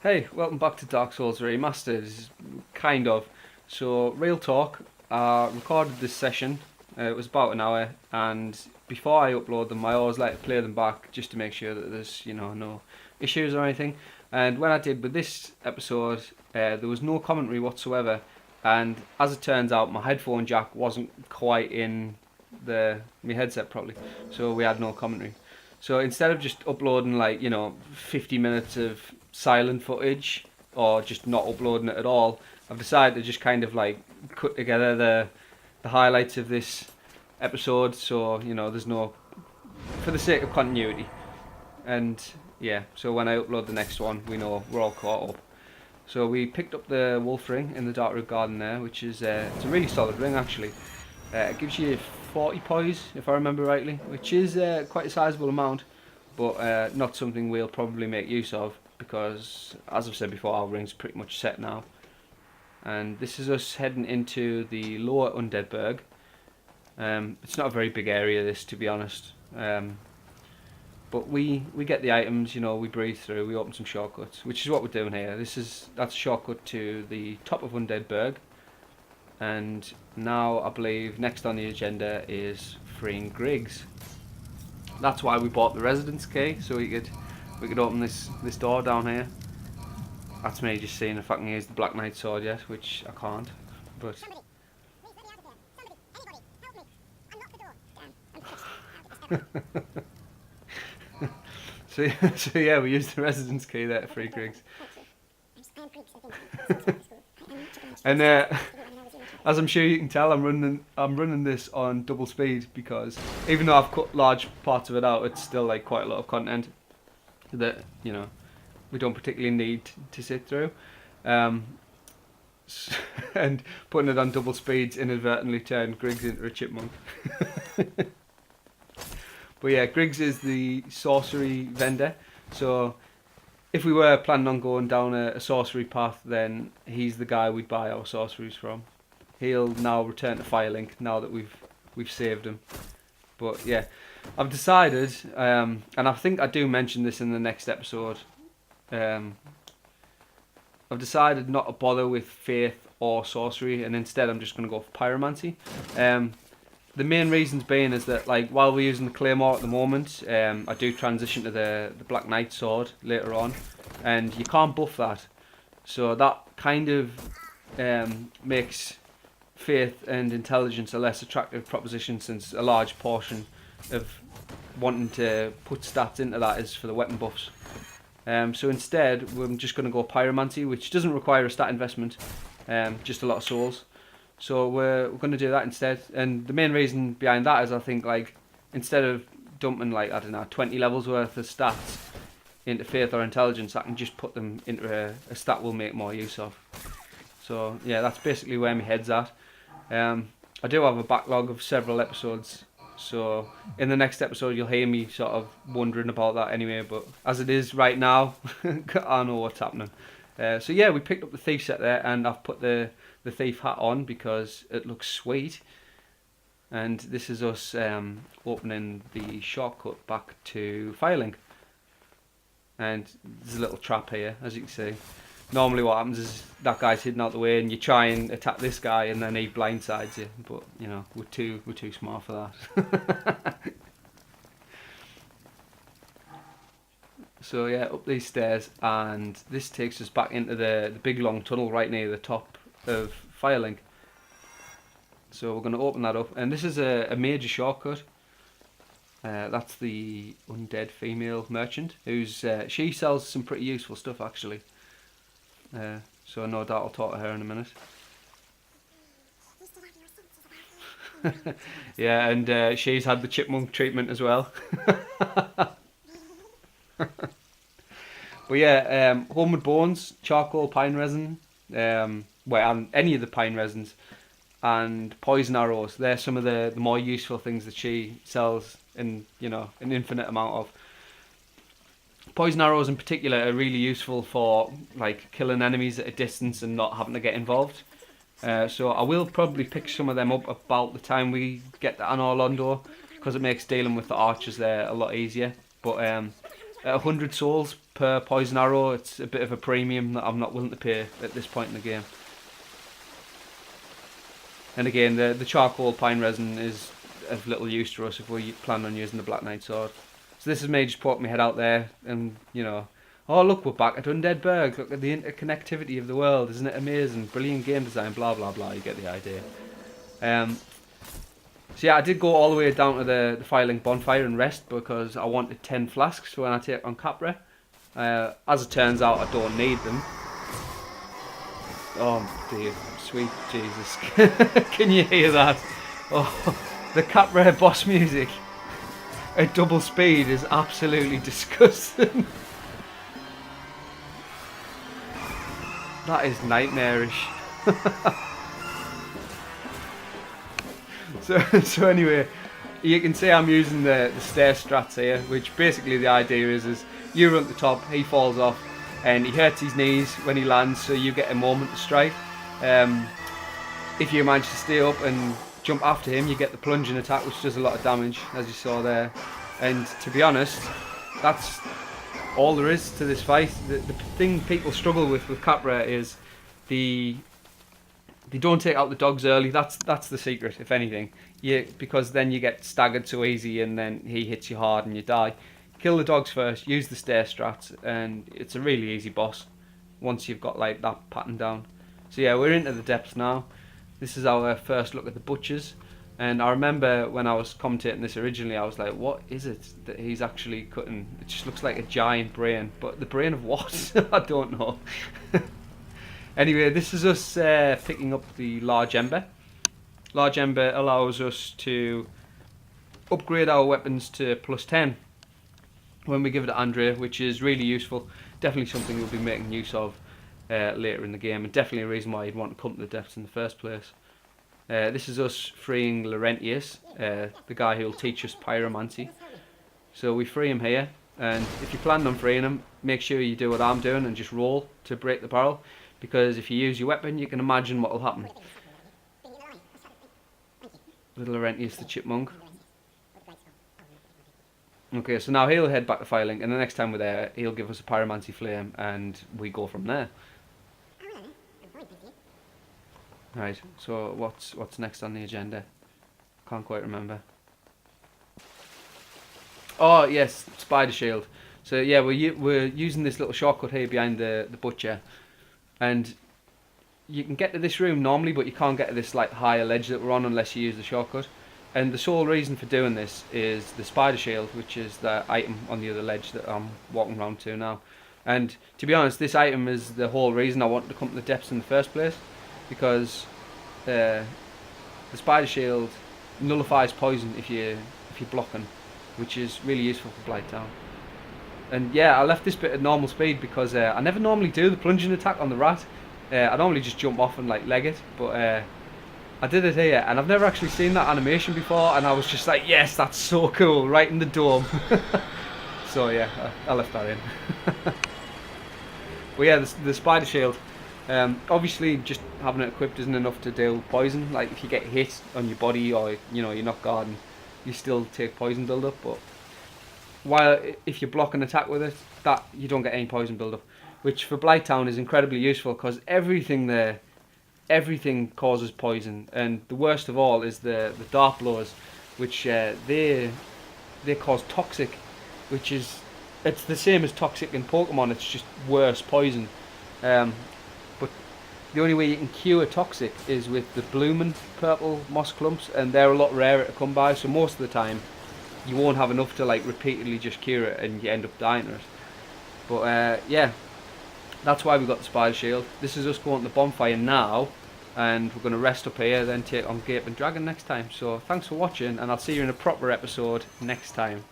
Hey, welcome back to Dark Souls Remastered. Kind of. So, real talk. I recorded this session. It was about an hour, and before I upload them, I always like to play them back just to make sure that there's, no issues or anything. And when I did with this episode, there was no commentary whatsoever. And as it turns out, my headphone jack wasn't quite in my headset properly, so we had no commentary. So instead of just uploading 50 minutes of silent footage or just not uploading it at all, I've decided to just kind of like cut together the highlights of this episode, so there's no, for the sake of continuity. And yeah, so when I upload the next one, we know we're all caught up. So we picked up the wolf ring in the Darkroot Garden there, which is it's a really solid ring actually. It gives you 40 poise, if I remember rightly, which is quite a sizable amount, but not something we'll probably make use of because, as I've said before, our ring's pretty much set now. And this is us heading into the lower Undead Burg. It's not a very big area, this, to be honest. But we get the items, we breathe through, we open some shortcuts, which is what we're doing here. That's a shortcut to the top of Undead Burg. And now I believe next on the agenda is freeing Griggs. That's why we bought the residence key, so we could open this door down here. That's me just seeing if I can use the Black Knight sword yet, which I can't. But so yeah, we used the residence key there to free Griggs. And as I'm sure you can tell, I'm running this on double speed because even though I've cut large parts of it out, it's still like quite a lot of content that we don't particularly need to sit through. And putting it on double speeds inadvertently turned Griggs into a chipmunk. But yeah, Griggs is the sorcery vendor, so if we were planning on going down a sorcery path, then he's the guy we'd buy our sorceries from. He'll now return to Firelink now that we've saved him. But yeah, I've decided, and I think I do mention this in the next episode. I've decided not to bother with faith or sorcery, and instead I'm just going to go for pyromancy. The main reasons being is that while we're using the claymore at the moment, I do transition to the Black Knight sword later on, and you can't buff that. So that kind of makes faith and intelligence a less attractive proposition, since a large portion of wanting to put stats into that is for the weapon buffs. So instead, we're just going to go pyromancy, which doesn't require a stat investment, just a lot of souls. So we're going to do that instead. And the main reason behind that is I think instead of dumping 20 levels worth of stats into faith or intelligence, I can just put them into a stat we'll make more use of. So yeah, that's basically where my head's at. I do have a backlog of several episodes, so in the next episode you'll hear me sort of wondering about that anyway, but as it is right now, I know what's happening. So yeah, we picked up the thief set there, and I've put the thief hat on because it looks sweet. And this is us opening the shortcut back to Firelink. And there's a little trap here, as you can see. Normally what happens is that guy's hidden out the way and you try and attack this guy and then he blindsides you. But, we're too smart for that. So yeah, up these stairs, and this takes us back into the big long tunnel right near the top of Firelink. So we're going to open that up, and this is a major shortcut. That's the undead female merchant, who's she sells some pretty useful stuff actually. So no doubt I'll talk to her in a minute. Yeah, and she's had the chipmunk treatment as well. But yeah, homemade bones, charcoal, pine resin, any of the pine resins, and poison arrows. They're some of the more useful things that she sells in an infinite amount of. Poison arrows in particular are really useful for killing enemies at a distance and not having to get involved. So I will probably pick some of them up about the time we get to Anor Londo, because it makes dealing with the archers there a lot easier. But at 100 souls per poison arrow. It's a bit of a premium that I'm not willing to pay at this point in the game. And again, the charcoal pine resin is of little use to us if we plan on using the Black Knight sword. So this is me just poking my head out there and, you know, oh look, we're back at Undead Burg, look at the interconnectivity of the world, isn't it amazing, brilliant game design, blah blah blah, you get the idea. So yeah, I did go all the way down to the Firelink bonfire and rest because I wanted 10 flasks for when I take on Capra. As it turns out, I don't need them. Oh dear, sweet Jesus. Can you hear that? Oh, the Capra boss music at double speed is absolutely disgusting. That is nightmarish. So anyway, you can see I'm using the stair strats here, which basically the idea is you run at the top, he falls off, and he hurts his knees when he lands, so you get a moment to strike. If you manage to stay up and jump after him, you get the plunging attack, which does a lot of damage, as you saw there. And to be honest, that's all there is to this fight. The thing people struggle with Capra is they don't take out the dogs early. That's the secret, if anything. Because then you get staggered so easy, and then he hits you hard and you die. Kill the dogs first. Use the stair strats, and it's a really easy boss once you've got like that pattern down. So yeah, we're into the depths now. This is our first look at the butchers. And I remember when I was commentating this originally, I was like, what is it that he's actually cutting? It just looks like a giant brain. But the brain of what? I don't know. Anyway, this is us picking up the Large Ember. Large Ember allows us to upgrade our weapons to +10 when we give it to Andrea, which is really useful. Definitely something we'll be making use of later in the game, and definitely a reason why you'd want to come to the depths in the first place. This is us freeing Laurentius, the guy who will teach us pyromancy. So we free him here, and if you plan on freeing him, make sure you do what I'm doing and just roll to break the barrel, because if you use your weapon, you can imagine what will happen. Little Laurentius the chipmunk. Okay, so now he'll head back to Firelink, and the next time we're there, he'll give us a pyromancy flame, and we go from there. Right, so what's next on the agenda? Can't quite remember. Oh yes, spider shield. So yeah, we're using this little shortcut here behind the butcher, and you can get to this room normally, but you can't get to this like higher ledge that we're on unless you use the shortcut. And the sole reason for doing this is the spider shield, which is the item on the other ledge that I'm walking around to now. And to be honest, this item is the whole reason I wanted to come to the depths in the first place, because the spider shield nullifies poison if you're blocking, which is really useful for Blighttown. And yeah, I left this bit at normal speed because I never normally do the plunging attack on the rat. I normally just jump off and like leg it, but I did it here, and I've never actually seen that animation before, and I was just like, yes, that's so cool, right in the dome. So yeah, I left that in. But yeah, the spider shield, obviously just having it equipped isn't enough to deal with poison. Like if you get hit on your body, or you know, you're not guarding, you still take poison build-up, but while if you block an attack with it, that you don't get any poison build-up, which for Blighttown is incredibly useful, because everything there, everything causes poison, and the worst of all is the dart blowers, which they cause toxic, which is, it's the same as toxic in Pokemon, it's just worse poison. But the only way you can cure toxic is with the blooming purple moss clumps, and they're a lot rarer to come by, so most of the time you won't have enough to like repeatedly just cure it, and you end up dying to it. But yeah, that's why we got the spider shield. This is us going to the bonfire now, and we're going to rest up here, then take on Gaping Dragon next time. So thanks for watching, and I'll see you in a proper episode next time.